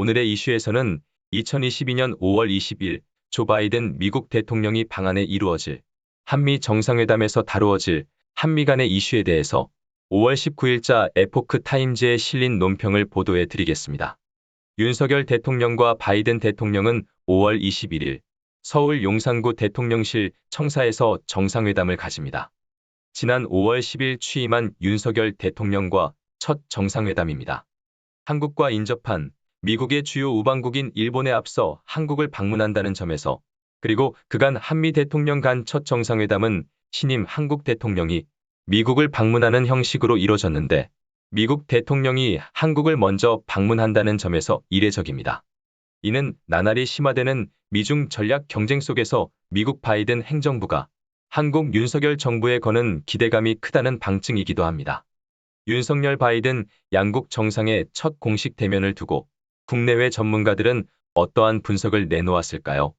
오늘의 이슈에서는 2022년 5월 20일 조 바이든 미국 대통령이 방한해 이루어질 한미 정상회담에서 다루어질 한미 간의 이슈에 대해서 5월 19일자 에포크 타임즈에 실린 논평을 보도해 드리겠습니다. 윤석열 대통령과 바이든 대통령은 5월 21일 서울 용산구 대통령실 청사에서 정상회담을 가집니다. 지난 5월 10일 취임한 윤석열 대통령과 첫 정상회담입니다. 한국과 인접한 미국의 주요 우방국인 일본에 앞서 한국을 방문한다는 점에서, 그리고 그간 한미 대통령 간 첫 정상회담은 신임 한국 대통령이 미국을 방문하는 형식으로 이뤄졌는데 미국 대통령이 한국을 먼저 방문한다는 점에서 이례적입니다. 이는 나날이 심화되는 미중 전략 경쟁 속에서 미국 바이든 행정부가 한국 윤석열 정부에 거는 기대감이 크다는 방증이기도 합니다. 윤석열 바이든 양국 정상의 첫 공식 대면을 두고 국내외 전문가들은 어떠한 분석을 내놓았을까요?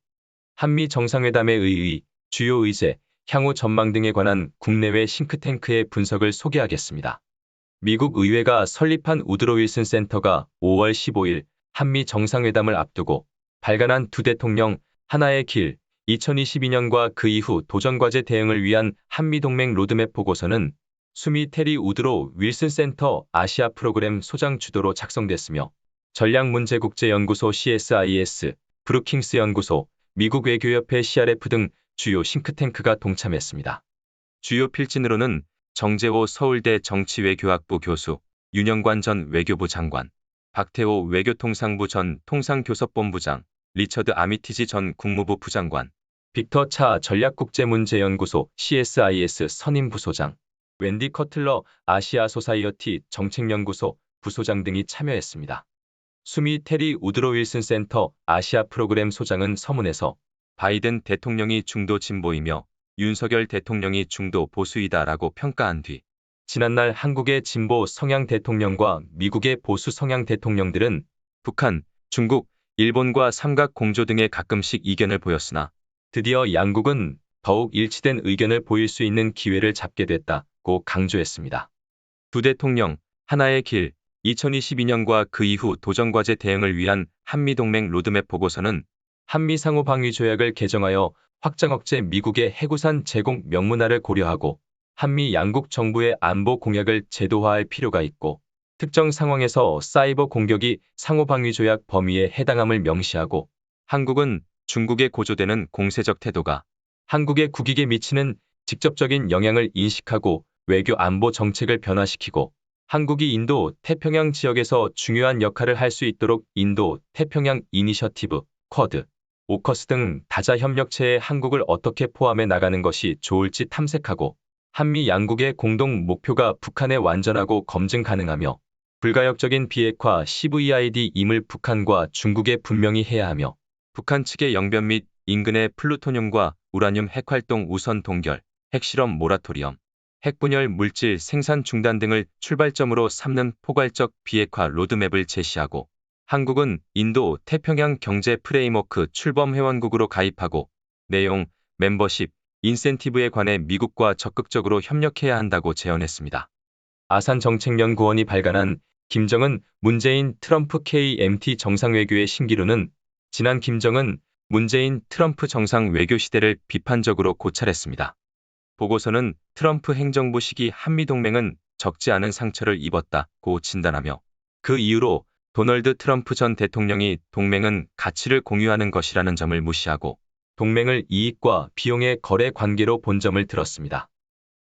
한미 정상회담의 의의, 주요 의제, 향후 전망 등에 관한 국내외 싱크탱크의 분석을 소개하겠습니다. 미국 의회가 설립한 우드로 윌슨 센터가 5월 15일 한미 정상회담을 앞두고 발간한 두 대통령, 하나의 길, 2022년과 그 이후 도전과제 대응을 위한 한미동맹 로드맵 보고서는 수미 테리 우드로 윌슨 센터 아시아 프로그램 소장 주도로 작성됐으며 전략문제국제연구소 CSIS, 브루킹스 연구소, 미국 외교협회 CRF 등 주요 싱크탱크가 동참했습니다. 주요 필진으로는 정재호 서울대 정치외교학부 교수, 윤영관 전 외교부 장관, 박태호 외교통상부 전 통상교섭본부장, 리처드 아미티지 전 국무부 부장관, 빅터 차 전략국제문제연구소 CSIS 선임부소장, 웬디 커틀러 아시아 소사이어티 정책연구소 부소장 등이 참여했습니다. 수미 테리 우드로 윌슨 센터 아시아 프로그램 소장은 서문에서 바이든 대통령이 중도 진보이며 윤석열 대통령이 중도 보수이다라고 평가한 뒤 지난날 한국의 진보 성향 대통령과 미국의 보수 성향 대통령들은 북한, 중국, 일본과 삼각 공조 등에 가끔씩 이견을 보였으나 드디어 양국은 더욱 일치된 의견을 보일 수 있는 기회를 잡게 됐다고 강조했습니다. 두 대통령, 하나의 길, 2022년과 그 이후 도전과제 대응을 위한 한미동맹 로드맵 보고서는 한미 상호방위 조약을 개정하여 확장 억제 미국의 해구산 제공 명문화를 고려하고 한미 양국 정부의 안보 공약을 제도화할 필요가 있고 특정 상황에서 사이버 공격이 상호방위 조약 범위에 해당함을 명시하고 한국은 중국에 고조되는 공세적 태도가 한국의 국익에 미치는 직접적인 영향을 인식하고 외교 안보 정책을 변화시키고 한국이 인도 태평양 지역에서 중요한 역할을 할 수 있도록 인도 태평양 이니셔티브, 쿼드, 오커스 등 다자 협력체에 한국을 어떻게 포함해 나가는 것이 좋을지 탐색하고 한미 양국의 공동 목표가 북한의 완전하고 검증 가능하며 불가역적인 비핵화 CVID임을 북한과 중국에 분명히 해야 하며 북한 측의 영변 및 인근의 플루토늄과 우라늄 핵활동 우선 동결, 핵실험 모라토리엄, 핵분열 물질 생산 중단 등을 출발점으로 삼는 포괄적 비핵화 로드맵을 제시하고 한국은 인도 태평양 경제 프레임워크 출범 회원국으로 가입하고 내용, 멤버십, 인센티브에 관해 미국과 적극적으로 협력해야 한다고 제언했습니다. 아산정책연구원이 발간한 김정은, 문재인, 트럼프 KMT 정상외교의 신기루는 지난 김정은, 문재인, 트럼프 정상 외교 시대를 비판적으로 고찰했습니다. 보고서는 트럼프 행정부 시기 한미동맹은 적지 않은 상처를 입었다고 진단하며 그 이유로 도널드 트럼프 전 대통령이 동맹은 가치를 공유하는 것이라는 점을 무시하고 동맹을 이익과 비용의 거래 관계로 본 점을 들었습니다.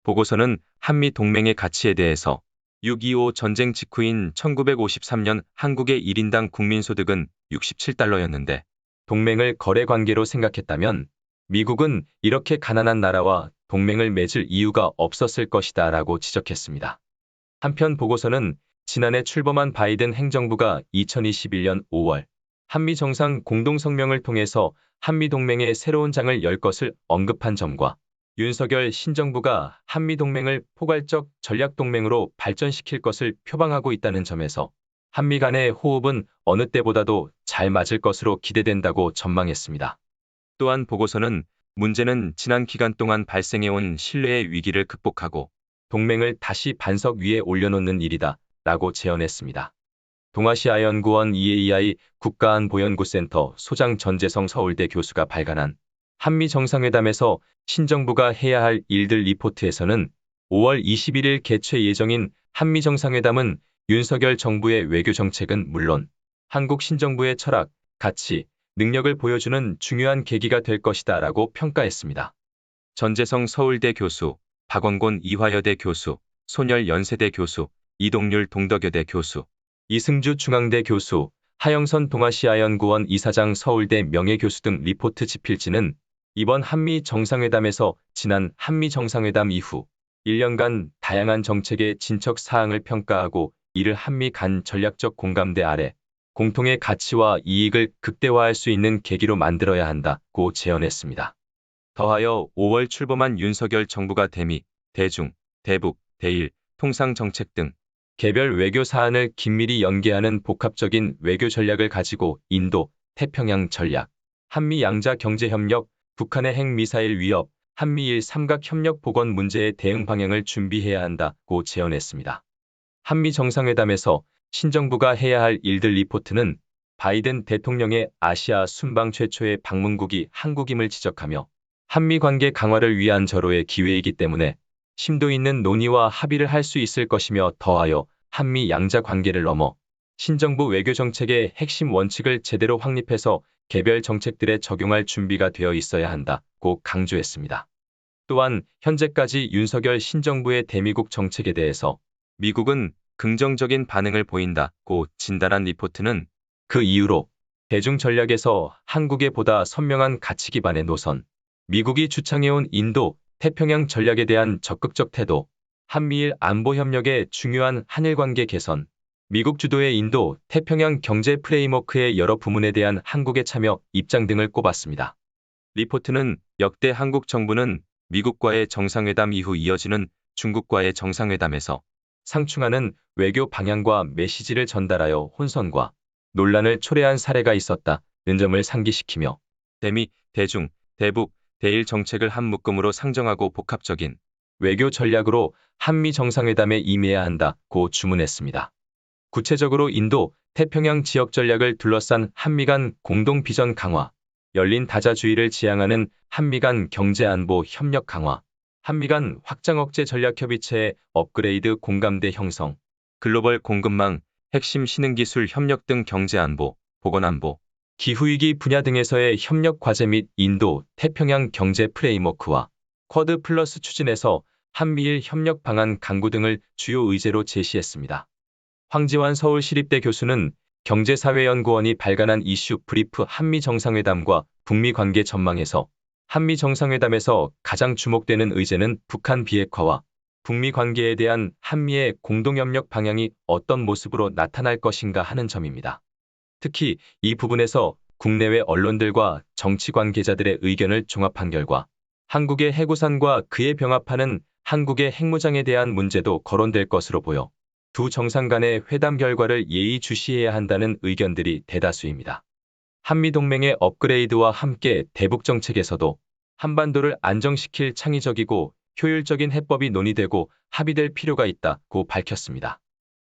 보고서는 한미 동맹의 가치에 대해서 6.25 전쟁 직후인 1953년 한국의 1인당 국민소득은 67달러였는데 동맹을 거래 관계로 생각했다면 미국은 이렇게 가난한 나라와 동맹을 맺을 이유가 없었을 것이다 라고 지적했습니다. 한편 보고서는 지난해 출범한 바이든 행정부가 2021년 5월 한미 정상 공동성명을 통해서 한미동맹의 새로운 장을 열 것을 언급한 점과 윤석열 신정부가 한미동맹을 포괄적 전략동맹으로 발전시킬 것을 표방하고 있다는 점에서 한미 간의 호흡은 어느 때보다도 잘 맞을 것으로 기대된다고 전망했습니다. 또한 보고서는 문제는 지난 기간 동안 발생해온 신뢰의 위기를 극복하고 동맹을 다시 반석 위에 올려놓는 일이다 라고 제언했습니다. 동아시아연구원 EAI 국가안보연구센터 소장 전재성 서울대 교수가 발간한 한미 정상회담에서 신정부가 해야 할 일들 리포트에서는 5월 21일 개최 예정인 한미 정상회담은 윤석열 정부의 외교 정책은 물론 한국 신정부의 철학, 가치, 능력을 보여주는 중요한 계기가 될 것이다 라고 평가했습니다. 전재성 서울대 교수, 박원곤 이화여대 교수, 손열 연세대 교수, 이동률 동덕여대 교수, 이승주 중앙대 교수, 하영선 동아시아연구원 이사장 서울대 명예교수 등 리포트 집필지는 이번 한미 정상회담에서 지난 한미 정상회담 이후 1년간 다양한 정책의 진척 사항을 평가하고 이를 한미 간 전략적 공감대 아래 공통의 가치와 이익을 극대화할 수 있는 계기로 만들어야 한다고 제언했습니다. 더하여 5월 출범한 윤석열 정부가 대미, 대중, 대북, 대일, 통상정책 등 개별 외교 사안을 긴밀히 연계하는 복합적인 외교 전략을 가지고 인도, 태평양 전략, 한미 양자 경제협력, 북한의 핵미사일 위협, 한미일 삼각협력 복원 문제에 대응 방향을 준비해야 한다고 제언했습니다. 한미 정상회담에서 신정부가 해야 할 일들 리포트는 바이든 대통령의 아시아 순방 최초의 방문국이 한국임을 지적하며 한미 관계 강화를 위한 절호의 기회이기 때문에 심도 있는 논의와 합의를 할 수 있을 것이며 더하여 한미 양자 관계를 넘어 신정부 외교 정책의 핵심 원칙을 제대로 확립해서 개별 정책들에 적용할 준비가 되어 있어야 한다고 강조했습니다. 또한 현재까지 윤석열 신정부의 대미국 정책에 대해서 미국은 긍정적인 반응을 보인다고 진단한 리포트는 그 이후로 대중 전략에서 한국의 보다 선명한 가치 기반의 노선, 미국이 주창해온 인도, 태평양 전략에 대한 적극적 태도, 한미일 안보협력의 중요한 한일관계 개선, 미국 주도의 인도, 태평양 경제 프레임워크의 여러 부문에 대한 한국의 참여 입장 등을 꼽았습니다. 리포트는 역대 한국 정부는 미국과의 정상회담 이후 이어지는 중국과의 정상회담에서 상충하는 외교 방향과 메시지를 전달하여 혼선과 논란을 초래한 사례가 있었다는 점을 상기시키며 대미, 대중, 대북, 대일 정책을 한 묶음으로 상정하고 복합적인 외교 전략으로 한미 정상회담에 임해야 한다고 주문했습니다. 구체적으로 인도, 태평양 지역 전략을 둘러싼 한미 간 공동 비전 강화, 열린 다자주의를 지향하는 한미 간 경제안보 협력 강화, 한미 간 확장 억제 전략협의체의 업그레이드 공감대 형성, 글로벌 공급망, 핵심 신흥기술 협력 등 경제안보, 보건안보, 기후위기 분야 등에서의 협력 과제 및 인도, 태평양 경제 프레임워크와 쿼드 플러스 추진에서 한미일 협력 방안 강구 등을 주요 의제로 제시했습니다. 황지환 서울시립대 교수는 경제사회연구원이 발간한 이슈 브리프 한미 정상회담과 북미 관계 전망에서 한미 정상회담에서 가장 주목되는 의제는 북한 비핵화와 북미 관계에 대한 한미의 공동협력 방향이 어떤 모습으로 나타날 것인가 하는 점입니다. 특히 이 부분에서 국내외 언론들과 정치 관계자들의 의견을 종합한 결과 한국의 해구산과 그에 병합하는 한국의 핵무장에 대한 문제도 거론될 것으로 보여 두 정상 간의 회담 결과를 예의주시해야 한다는 의견들이 대다수입니다. 한미동맹의 업그레이드와 함께 대북정책에서도 한반도를 안정시킬 창의적이고 효율적인 해법이 논의되고 합의될 필요가 있다고 밝혔습니다.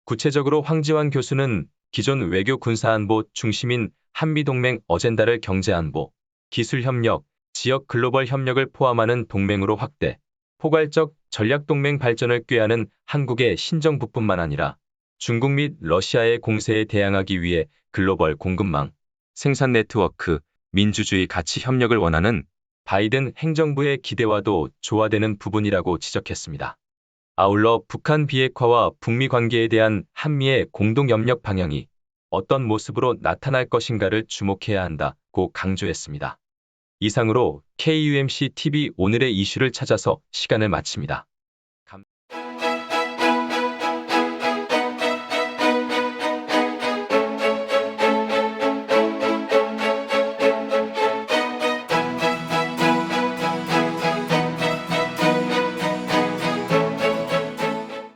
구체적으로 황지환 교수는 기존 외교 군사안보 중심인 한미동맹 어젠다를 경제안보, 기술협력, 지역 글로벌 협력을 포함하는 동맹으로 확대, 포괄적 전략동맹 발전을 꾀하는 한국의 신정부뿐만 아니라 중국 및 러시아의 공세에 대항하기 위해 글로벌 공급망, 생산 네트워크, 민주주의 가치 협력을 원하는 바이든 행정부의 기대와도 조화되는 부분이라고 지적했습니다. 아울러 북한 비핵화와 북미 관계에 대한 한미의 공동협력 방향이 어떤 모습으로 나타날 것인가를 주목해야 한다고 강조했습니다. 이상으로 KUMC TV 오늘의 이슈를 찾아서 시간을 마칩니다.